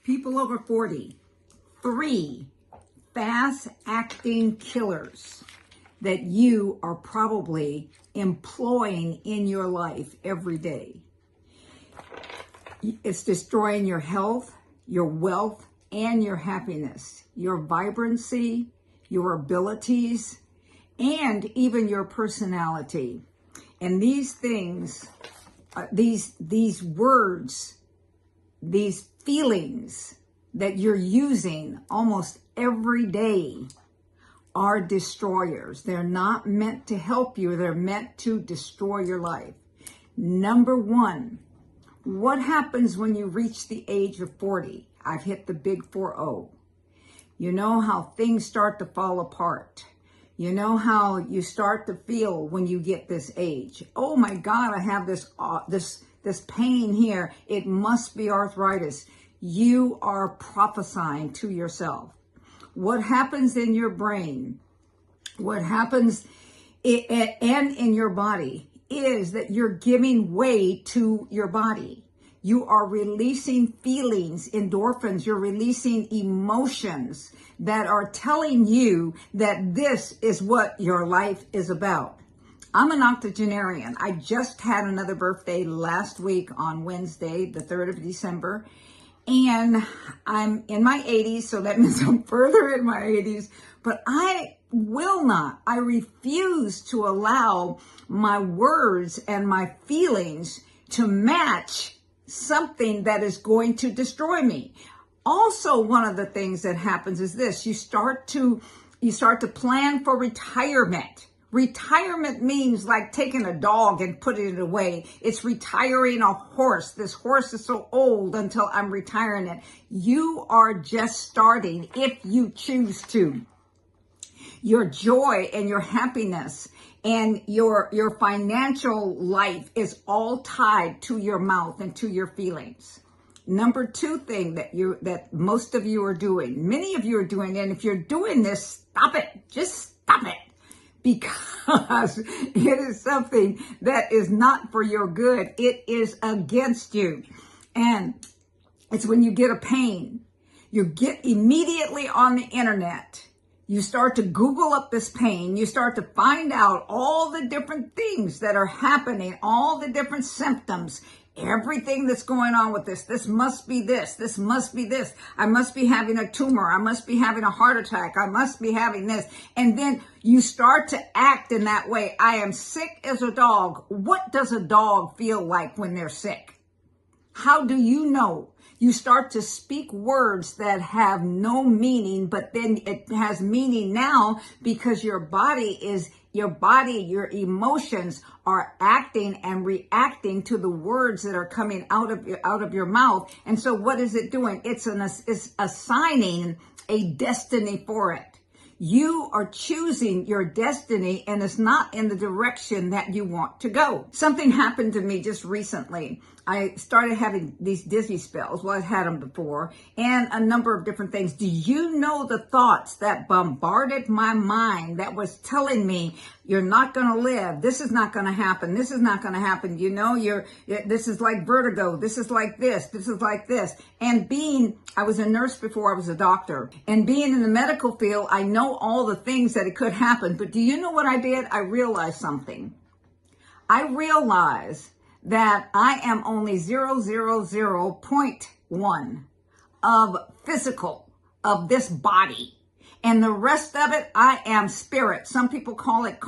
People over 40, 3 fast-acting killers that you are probably employing in your life every day. It's destroying your health, your wealth, and your happiness, your vibrancy, your abilities, and even your personality. And these things, these words, these feelings that you're using almost every day are destroyers. They're not meant to help you. They're meant to destroy your life. Number one, what happens when you reach the age of 40? I've hit the big 40. You know how things start to fall apart. You know how you start to feel when you get this age. Oh my God, I have this pain here. It must be arthritis. You are prophesying to yourself. What happens in your brain, what happens and in your body is that you're giving way to your body. You are releasing feelings, endorphins. You're releasing emotions that are telling you that this is what your life is about. I'm an octogenarian. I just had another birthday last week on Wednesday, the 3rd of December. And I'm in my 80s, so that means I'm further in my 80s. But I refuse to allow my words and my feelings to match something that is going to destroy me. Also, one of the things that happens is this: you start to plan for retirement. Retirement means like taking a dog and putting it away. It's retiring a horse. This horse is so old until I'm retiring it. You are just starting if you choose to. Your joy and your happiness and your financial life is all tied to your mouth and to your feelings. Number 2 thing that most of you are doing, many of you are doing, and if you're doing this, stop it. Just stop it. Because it is something that is not for your good. It is against you. And it's when you get a pain, you get immediately on the internet. You start to Google up this pain. You start to find out all the different things that are happening, all the different symptoms, everything that's going on with this. This must be this. This must be this. I must be having a tumor. I must be having a heart attack. I must be having this. And then you start to act in that way. I am sick as a dog. What does a dog feel like when they're sick? How do you know? You start to speak words that have no meaning, but then it has meaning now because your emotions are acting and reacting to the words that are coming out of your mouth. And so what is it doing? It's assigning a destiny for it. You are choosing your destiny, and it's not in the direction that you want to go. Something happened to me just recently. I started having these dizzy spells. Well, I've had them before, and a number of different things. Do you know the thoughts that bombarded my mind that was telling me, you're not going to live. This is not going to happen. This is not going to happen. You know, this is like vertigo. This is like this. This is like this. And I was a nurse before I was a doctor, and being in the medical field, I know all the things that it could happen. But do you know what I did? I realized something. I realized that I am only 0.1 of physical of this body. And the rest of it, I am spirit. Some people call it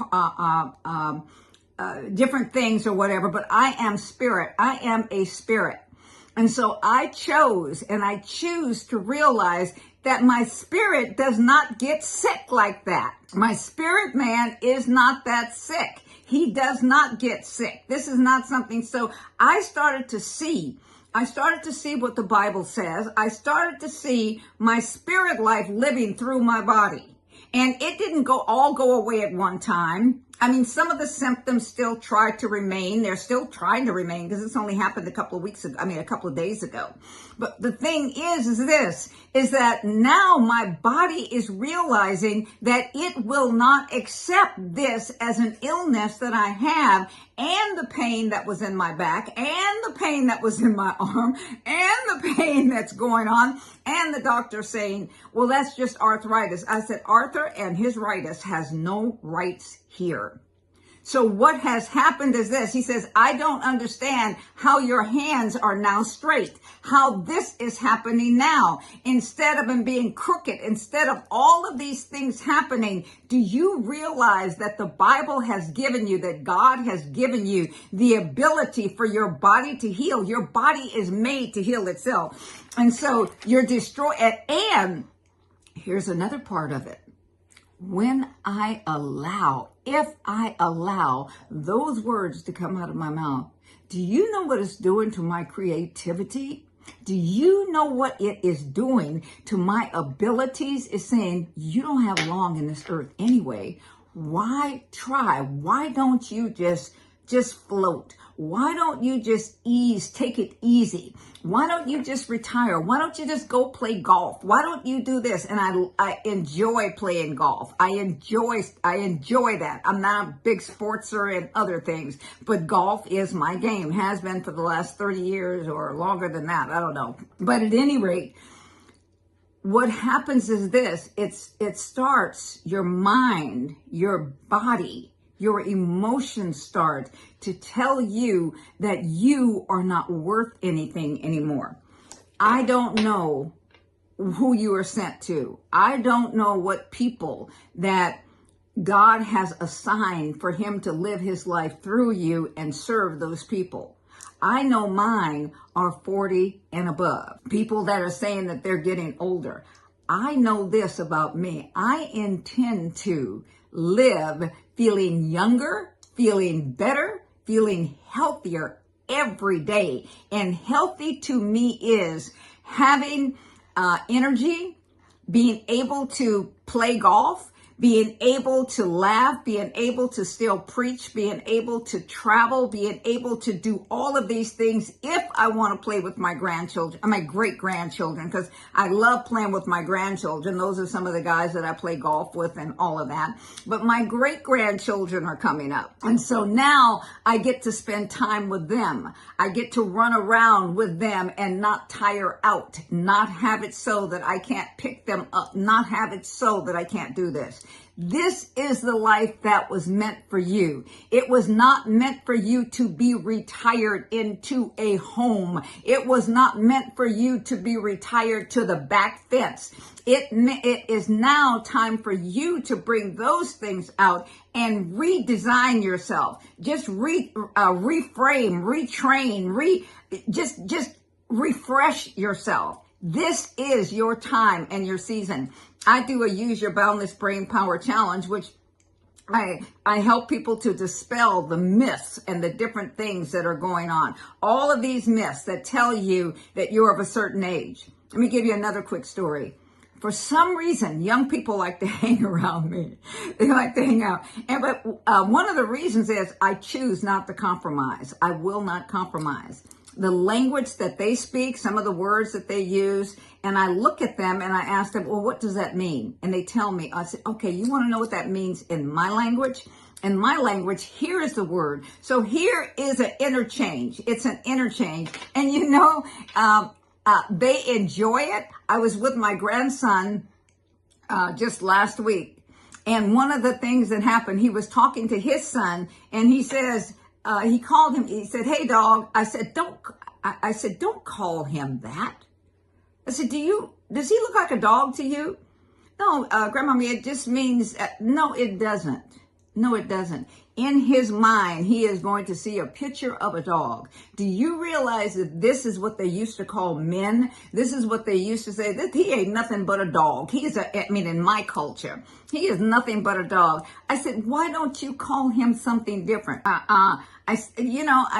different things or whatever, but I am spirit. I am a spirit. And so I choose to realize that my spirit does not get sick like that. My spirit man is not that sick. He does not get sick. This is not something. So I started to see what the Bible says. I started to see my spirit life living through my body. And it didn't all go away at one time. I mean, some of the symptoms still try to remain. They're still trying to remain because it's only happened a couple of weeks ago. I mean, a couple of days ago. But the thing is that now my body is realizing that it will not accept this as an illness that I have, and the pain that was in my back, and the pain that was in my arm, and the pain that's going on, and the doctor saying, well, that's just arthritis. I said, Arthur and his rightus has no rights here. So what has happened is this. He says, I don't understand how your hands are now straight, how this is happening now. Instead of them being crooked, instead of all of these things happening, do you realize that the Bible has given you, that God has given you the ability for your body to heal? Your body is made to heal itself. And so you're destroyed. And here's another part of it. When I allow, if I allow those words to come out of my mouth, do you know what it's doing to my creativity? Do you know what it is doing to my abilities? It's saying, you don't have long in this earth anyway. Why try? Why don't you just float? Why don't you just take it easy? Why don't you just retire? Why don't you just go play golf? Why don't you do this? And I enjoy playing golf. I enjoy that. I'm not a big sportser and other things, but golf is my game, has been for the last 30 years or longer than that. I don't know. But at any rate, what happens is this, it starts your mind, your body, your emotions start to tell you that you are not worth anything anymore. I don't know who you are sent to. I don't know what people that God has assigned for him to live his life through you and serve those people. I know mine are 40 and above. People that are saying that they're getting older. I know this about me. I intend to live feeling younger, feeling better, feeling healthier every day. And healthy to me is having energy, being able to play golf, being able to laugh, being able to still preach, being able to travel, being able to do all of these things if I want to play with my grandchildren, my great-grandchildren, because I love playing with my grandchildren. Those are some of the guys that I play golf with and all of that. But my great-grandchildren are coming up. And so now I get to spend time with them. I get to run around with them and not tire out, not have it so that I can't pick them up, not have it so that I can't do this. This is the life that was meant for you. It was not meant for you to be retired into a home. It was not meant for you to be retired to the back fence. It is now time for you to bring those things out and redesign yourself. Just reframe, retrain, just refresh yourself. This is your time and your season. I do a Use Your Boundless Brain Power Challenge, which I help people to dispel the myths and the different things that are going on. All of these myths that tell you that you're of a certain age. Let me give you another quick story. For some reason, young people like to hang around me. They like to hang out. But one of the reasons is I choose not to compromise. I will not compromise. The language that they speak, some of the words that they use, and I look at them and I ask them, well, what does that mean? And they tell me. I said, okay, you want to know what that means in my language? In my language, here is the word. So here is an interchange. It's an interchange. And you know, they enjoy it. I was with my grandson just last week. And one of the things that happened, he was talking to his son and he says, he called him, he said, hey dog. I said, don't call him that. I said, does he look like a dog to you? No, Grandmommy, it just means, no, it doesn't. No, it doesn't. In his mind, he is going to see a picture of a dog. Do you realize that this is what they used to call men? This is what they used to say, that he ain't nothing but a dog. In my culture, he is nothing but a dog. I said, why don't you call him something different? I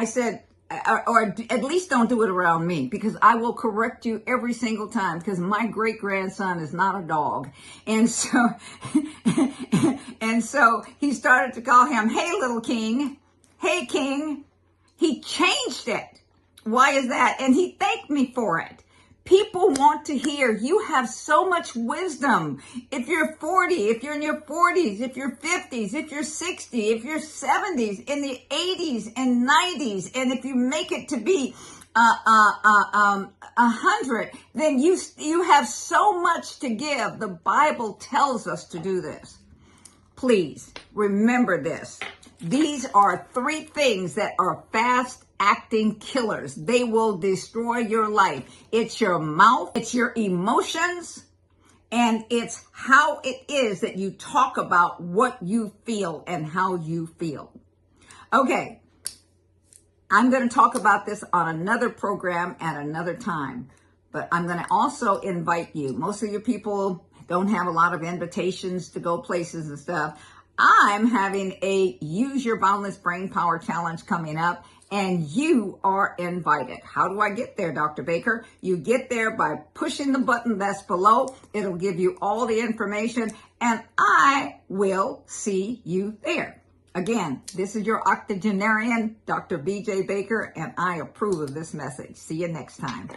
said, or at least don't do it around me, because I will correct you every single time, because my great grandson is not a dog. And so, and so he started to call him, hey, little king, hey, king. He changed it. Why is that? And he thanked me for it. People want to hear, you have so much wisdom. If you're 40, if you're in your 40s, if you're 50s, if you're 60, if you're 70s, in the 80s and 90s, and if you make it to be 100, then you have so much to give. The Bible tells us to do this. Please remember this. These are 3 things that are fast-acting killers. They will destroy your life. It's your mouth, it's your emotions, and it's how it is that you talk about what you feel and how you feel. Okay, I'm going to talk about this on another program at another time, but I'm going to also invite you. Most of you people don't have a lot of invitations to go places and stuff. I'm having a Use Your Boundless Brain Power Challenge coming up, and you are invited. How do I get there, Dr. Baker? You get there by pushing the button that's below. It'll give you all the information, and I will see you there. Again, this is your octogenarian, Dr. BJ Baker, and I approve of this message. See you next time.